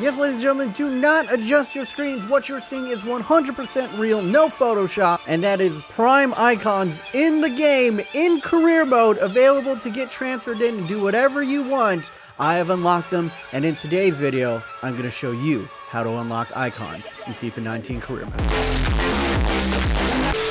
Yes, ladies and gentlemen, do not adjust your screens. What you're seeing is 100% real, no Photoshop, and that is prime icons in the game, in career mode, available to get transferred in and do whatever you want. I have unlocked them, and in today's video, I'm going to show you how to unlock icons in FIFA 19 career mode.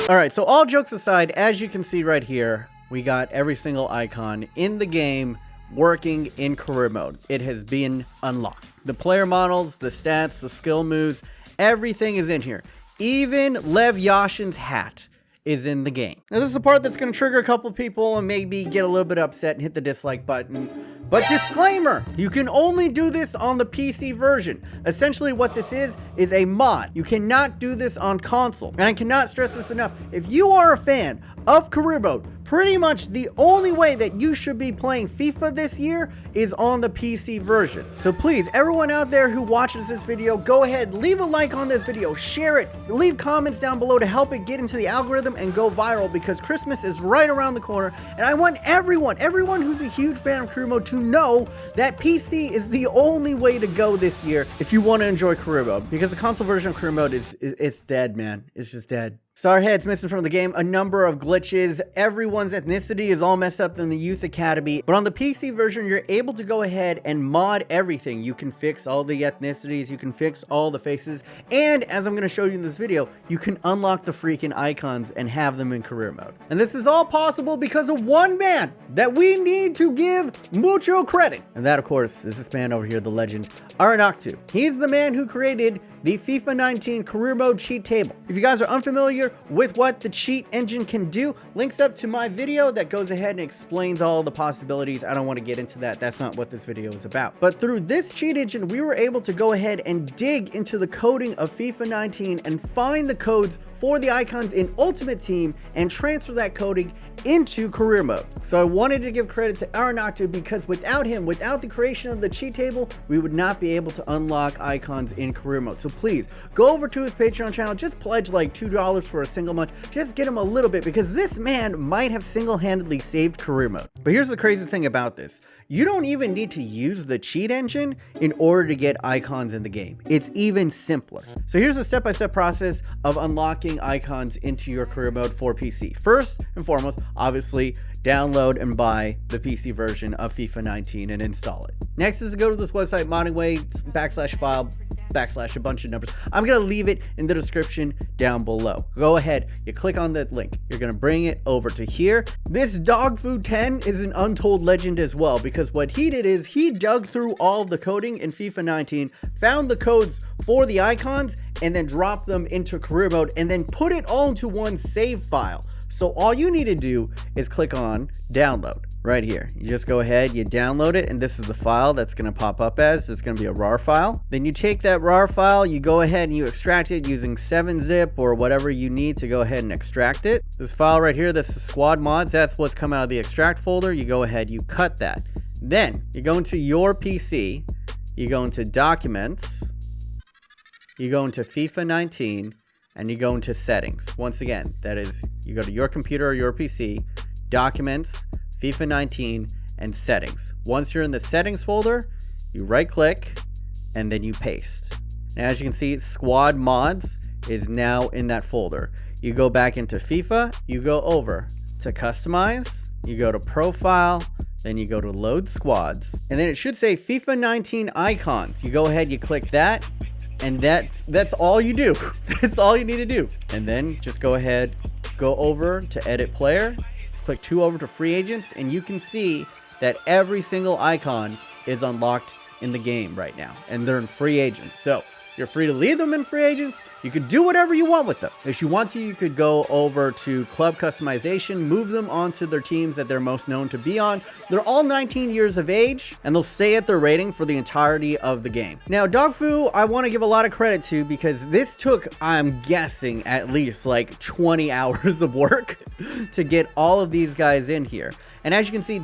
Alright, so all jokes aside, as you can see right here, we got every single icon in the game working in career mode. It has been unlocked. The player models, the stats, the skill moves, everything is in here. Even Lev Yashin's hat is in the game. Now this is the part that's going to trigger a couple people and maybe get a little bit upset and hit the dislike button. But disclaimer, you can only do this on the PC version. Essentially what this is a mod. You cannot do this on console. And I cannot stress this enough. If you are a fan of career mode, pretty much the only way that you should be playing FIFA this year is on the PC version. So please, everyone out there who watches this video, go ahead, leave a like on this video, share it, leave comments down below to help it get into the algorithm and go viral, because Christmas is right around the corner, and I want everyone who's a huge fan of career mode to know that PC is the only way to go this year if you want to enjoy career mode, because the console version of career mode is dead, man. It's just dead. Starhead's missing from the game, a number of glitches, everyone's ethnicity is all messed up in the Youth Academy, but on the PC version, you're able to go ahead and mod everything. You can fix all the ethnicities, you can fix all the faces, and as I'm going to show you in this video, you can unlock the freaking icons and have them in career mode. And this is all possible because of one man that we need to give mucho credit. And that, of course, is this man over here, the legend, unlockable. He's the man who created the FIFA 19 career mode cheat table. If you guys are unfamiliar with what the cheat engine can do, links up to my video that goes ahead and explains all the possibilities. I don't want to get into that. That's not what this video is about. But through this cheat engine, we were able to go ahead and dig into the coding of FIFA 19 and find the codes for the icons in Ultimate Team and transfer that coding into career mode. So I wanted to give credit to unlockable because without him, without the creation of the cheat table, we would not be able to unlock icons in career mode. So please go over to his Patreon channel, just pledge like $2 for a single month, just get him a little bit, because this man might have single-handedly saved career mode. But here's the crazy thing about this. You don't even need to use the cheat engine in order to get icons in the game. It's even simpler. So here's the step-by-step process of unlocking icons into your career mode for PC. First and foremost, obviously, download and buy the PC version of FIFA 19 and install it. Next is to go to this website, moddingway/file/ a bunch of numbers. I'm going to leave it in the description down below. Go ahead, you click on that link. You're going to bring it over to here. This Dog Food 10 is an untold legend as well, because what he did is he dug through all of the coding in FIFA 19, found the codes for the icons, and then dropped them into career mode, and then put it all into one save file. So all you need to do is click on download right here. You just go ahead, you download it, and this is the file that's going to pop up as. It's going to be a RAR file. Then you take that RAR file, you go ahead and you extract it using 7-zip or whatever you need to go ahead and extract it. This file right here, this is squad mods. That's what's come out of the extract folder. You go ahead, you cut that. Then you go into your PC, you go into documents, you go into FIFA 19, and you go into settings. Once again, that is, you go to your computer or your PC, documents, FIFA 19, and settings. Once you're in the settings folder, you right click and then you paste. And as you can see, squad mods is now in that folder. You go back into FIFA, you go over to customize, you go to profile, then you go to load squads, and then it should say FIFA 19 icons. You go ahead, you click that, and that's all you do. That's all you need to do. And then just go ahead, go over to edit player, click 2 over to free agents, and you can see that every single icon is unlocked in the game right now, and they're in free agents. So you're free to leave them in free agents. You could do whatever you want with them. If you want to, you could go over to club customization, move them onto their teams that they're most known to be on. They're all 19 years of age, and they'll stay at their rating for the entirety of the game. Now, Dogfu, I want to give a lot of credit to, because this took, I'm guessing, at least like 20 hours of work to get all of these guys in here. And as you can see,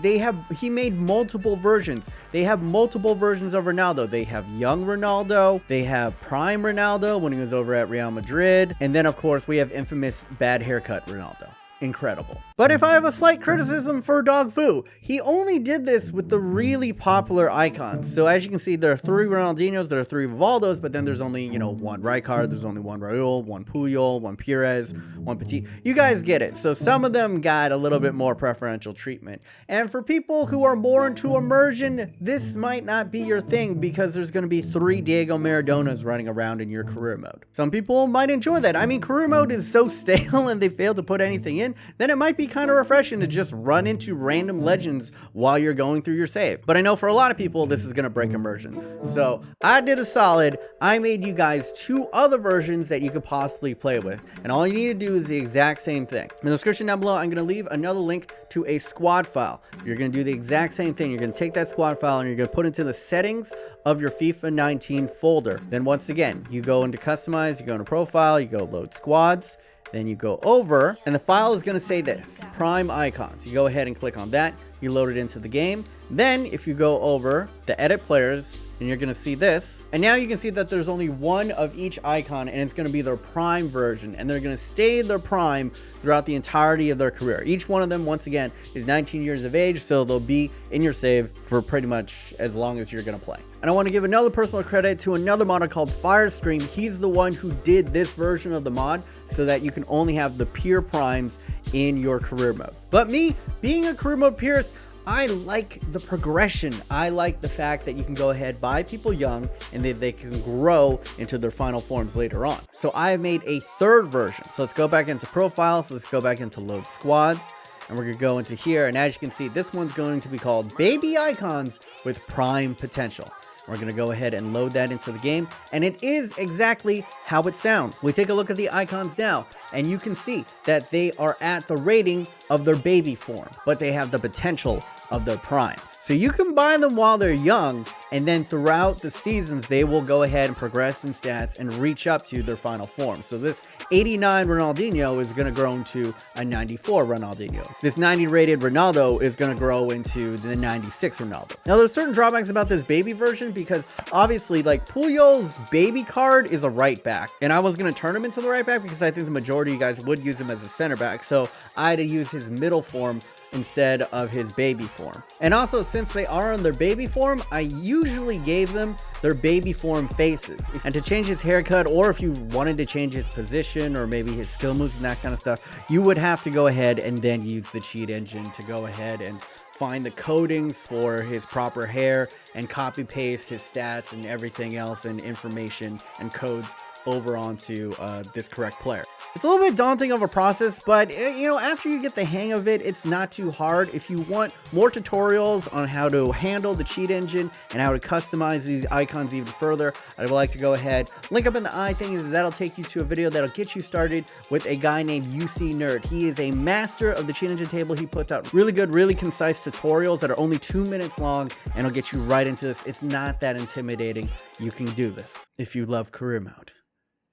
he made multiple versions. They have multiple versions of Ronaldo. They have young Ronaldo. They have prime Ronaldo when he was over at Real Madrid. And then, of course, we have infamous bad haircut Ronaldo. incredible. But if I have a slight criticism for Dog Fu, he only did this with the really popular icons. So as you can see, there are 3 Ronaldinhos, there are 3 Rivaldos, but then there's only, you know, 1 Rijkaard, there's only 1 Raul, 1 Puyol, 1 Pires, 1 Petit. You guys get it. So some of them got a little bit more preferential treatment. And for people who are more into immersion, this might not be your thing because there's going to be 3 Diego Maradonas running around in your career mode. Some people might enjoy that. I mean, career mode is so stale and they failed to put anything in, then it might be kind of refreshing to just run into random legends while you're going through your save. But I know for a lot of people, this is going to break immersion. So I did a solid. I made you guys 2 other versions that you could possibly play with. And all you need to do is the exact same thing. In the description down below, I'm going to leave another link to a squad file. You're going to do the exact same thing. You're going to take that squad file and you're going to put it into the settings of your FIFA 19 folder. Then once again, you go into customize, you go into profile, you go load squads. Then you go over, and the file is going to say this, Prime Icons. You go ahead and click on that. You load it into the game. Then if you go over the edit players, and you're going to see this. And now you can see that there's only 1 of each icon, and it's going to be their prime version. And they're going to stay their prime throughout the entirety of their career. Each one of them, once again, is 19 years of age, so they'll be in your save for pretty much as long as you're going to play. And I want to give another personal credit to another modder called Firescream. He's the one who did this version of the mod so that you can only have the pure primes in your career mode. But me, being a career mode purist, I like the progression. I like the fact that you can go ahead, buy people young, and they can grow into their final forms later on. So I have made a 3rd version. So let's go back into profiles. Let's go back into load squads. And we're going to go into here. And as you can see, this one's going to be called Baby Icons with Prime Potential. We're going to go ahead and load that into the game. And it is exactly how it sounds. We take a look at the icons now, and you can see that they are at the rating of their baby form, but they have the potential of their primes. So you can buy them while they're young, and then throughout the seasons, they will go ahead and progress in stats and reach up to their final form. So this 89 Ronaldinho is going to grow into a 94 Ronaldinho. This 90 rated Ronaldo is going to grow into the 96 Ronaldo. Now there's certain drawbacks about this baby version because obviously like Puyol's baby card is a right back, and I was going to turn him into the right back because I think the majority of you guys would use him as a center back. So I had to use his middle form instead of his baby form. And also, since they are in their baby form, I usually gave them their baby form faces. And to change his haircut, or if you wanted to change his position or maybe his skill moves and that kind of stuff, you would have to go ahead and then use the cheat engine to go ahead and find the codings for his proper hair and copy paste his stats and everything else and information and codes over onto this correct player. It's a little bit daunting of a process, but you know, after you get the hang of it, it's not too hard. If you want more tutorials on how to handle the cheat engine and how to customize these icons even further, I would like to go ahead, link up in the I thing, is that'll take you to a video that'll get you started with a guy named UC Nerd. He is a master of the cheat engine table. He puts out really good, really concise tutorials that are only 2 minutes long, and it'll get you right into this. It's not that intimidating. You can do this. If you love career mode,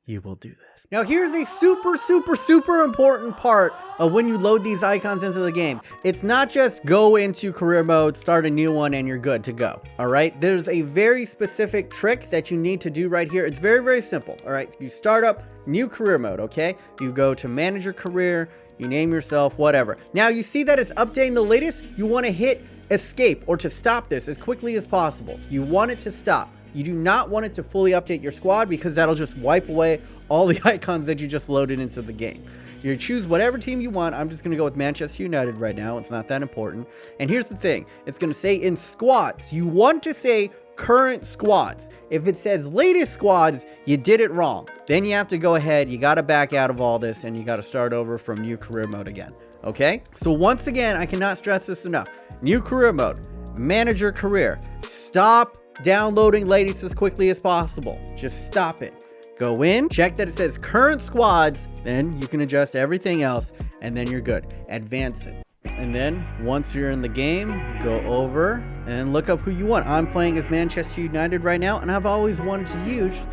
you will do this. Now here's a super important part of when you load these icons into the game. It's not just go into career mode, start a new one, and you're good to go. All right, there's a very specific trick that you need to do right here. It's very simple. All right, you start up new career mode. Okay, you go to manage your career, you name yourself whatever. Now you see that it's updating the latest. You want to hit escape or to stop this as quickly as possible. You want it to stop. You do not want it to fully update your squad because that'll just wipe away all the icons that you just loaded into the game. You choose whatever team you want. I'm just going to go with Manchester United right now. It's not that important. And here's the thing. It's going to say in squads. You want to say current squads. If it says latest squads, you did it wrong. Then you have to go ahead. You got to back out of all this and you got to start over from new career mode again. Okay? So once again, I cannot stress this enough. New career mode. Manage your career. Stop downloading latest as quickly as possible. Just stop it. Go in, check that it says current squads, then you can adjust everything else, and then you're good. Advance it. And then once you're in the game, go over and look up who you want. I'm playing as Manchester United right now, and I've always wanted to use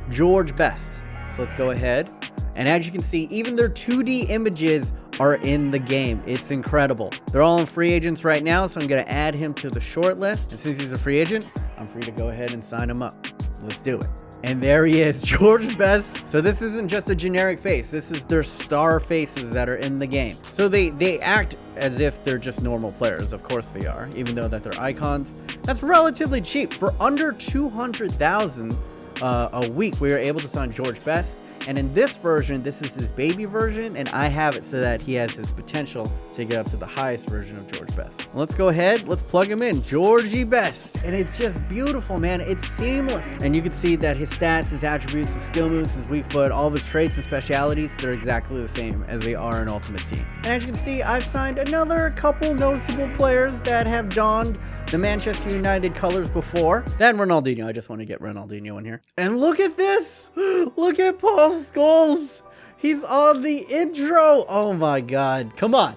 George Best. So let's go ahead. And as you can see, even their 2D images are in the game. It's incredible. They're all in free agents right now, so I'm going to add him to the short list. And since he's a free agent, I'm free to go ahead and sign him up. Let's do it. And there he is, George Best. So this isn't just a generic face. This is their star faces that are in the game. So they act as if they're just normal players. Of course they are, even though that they're icons. That's relatively cheap. For under 200,000 a week, we were able to sign George Best. And in this version, this is his baby version, and I have it so that he has his potential to get up to the highest version of George Best. Let's go ahead, let's plug him in, Georgie Best. And it's just beautiful, man. It's seamless. And you can see that his stats, his attributes, his skill moves, his weak foot, all of his traits and specialities, they're exactly the same as they are in Ultimate Team. And as you can see, I've signed another couple noticeable players that have donned the Manchester United colors before. Then Ronaldinho, I just want to get Ronaldinho in here. And look at this, look at Paul Scholes. He's on the intro. Oh my God, come on,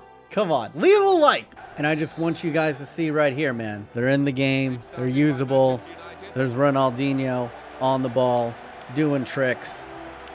leave a like. And I just want you guys to see right here, man, they're in the game, they're usable. There's Ronaldinho on the ball doing tricks.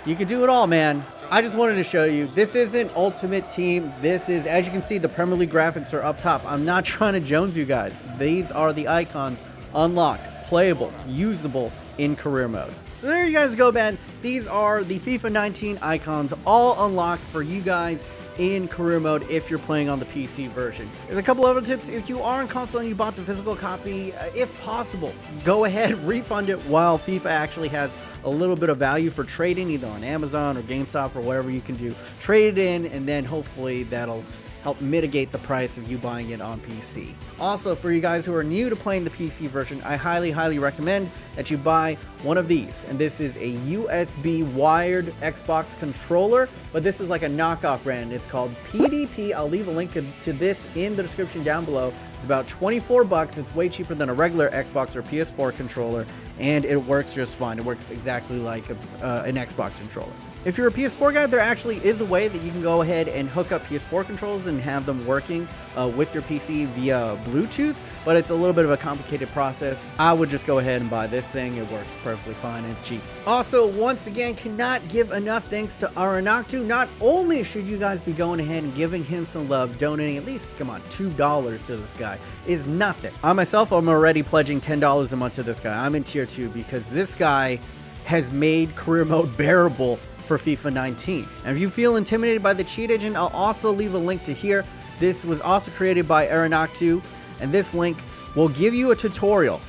You can do it all, man. I just wanted to show you, this isn't Ultimate Team. This is, as you can see, the Premier League graphics are up top. I'm not trying to Jones you guys. These are the icons, unlocked, playable, usable in career mode. So there you guys go, man. These are the FIFA 19 icons, all unlocked for you guys in career mode if you're playing on the PC version. There's a couple other tips. If you are on console and you bought the physical copy, if possible, go ahead, refund it while FIFA actually has a little bit of value for trading, either on Amazon or GameStop or whatever you can do. Trade it in, and then hopefully that'll help mitigate the price of you buying it on PC. Also, for you guys who are new to playing the PC version, I highly recommend that you buy one of these. And this is a USB wired Xbox controller, but this is like a knockoff brand. It's called PDP. I'll leave a link to this in the description down below. It's about 24 bucks. It's way cheaper than a regular Xbox or PS4 controller, and it works just fine. It works exactly like an Xbox controller. If you're a PS4 guy, there actually is a way that you can go ahead and hook up PS4 controls and have them working with your PC via Bluetooth, but it's a little bit of a complicated process. I would just go ahead and buy this thing. It works perfectly fine and it's cheap. Also, once again, cannot give enough thanks to Aranaktu. Not only should you guys be going ahead and giving him some love, donating at least, come on, $2 to this guy is nothing. I myself, I'm already pledging $10 a month to this guy. I'm in tier 2 because this guy has made career mode bearable for FIFA 19. And if you feel intimidated by the cheat engine, I'll also leave a link to here. This was also created by Aranaktu, and this link will give you a tutorial,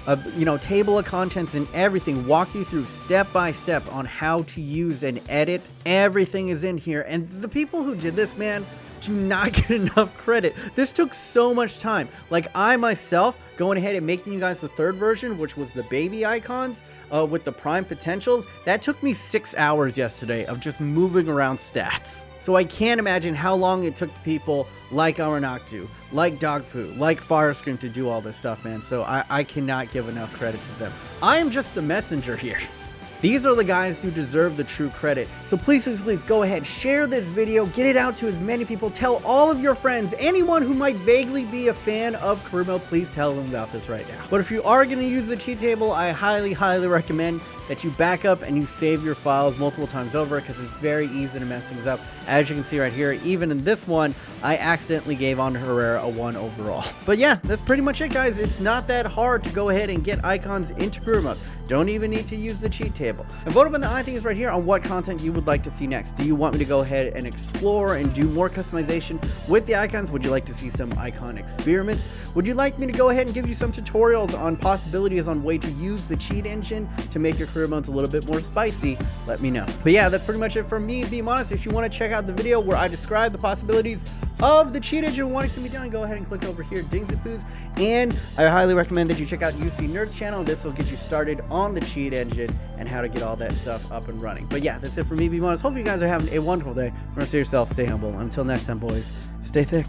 table of contents and everything, walk you through step by step on how to use and edit. Everything is in here, and the people who did this, man, do not get enough credit. This took so much time. Like, I myself going ahead and making you guys the third version, which was the baby icons with the prime potentials, that took me 6 hours yesterday of just moving around stats. So I can't imagine how long it took people like Aranaktu, like Dogfu, like Firescream to do all this stuff, man. So I cannot give enough credit to them. I am just a messenger here. These are the guys who deserve the true credit. So please go ahead, share this video, get it out to as many people, tell all of your friends, anyone who might vaguely be a fan of career mode, please tell them about this right now. But if you are going to use the cheat table, I highly recommend that you back up and you save your files multiple times over, because it's very easy to mess things up. As you can see right here, even in this one, I accidentally gave on Herrera a 1 overall. But yeah, that's pretty much it, guys. It's not that hard to go ahead and get icons into career mode. Don't even need to use the cheat table. And vote up in the I things right here on what content you would like to see next. Do you want me to go ahead and explore and do more customization with the icons? Would you like to see some icon experiments? Would you like me to go ahead and give you some tutorials on possibilities on way to use the cheat engine to make your career modes a little bit more spicy? Let me know. But yeah, that's pretty much it from me, being honest. If you want to check out the video where I describe the possibilities of the cheat engine and what it can be done, go ahead and click over here, Dingsapoos. And I highly recommend that you check out UC Nerd's channel. This will get you started on the cheat engine and how to get all that stuff up and running. But yeah, that's it for me, being honest. Hope you guys are having a wonderful day. Remember to stay yourself, stay humble. Until next time, boys, stay thick.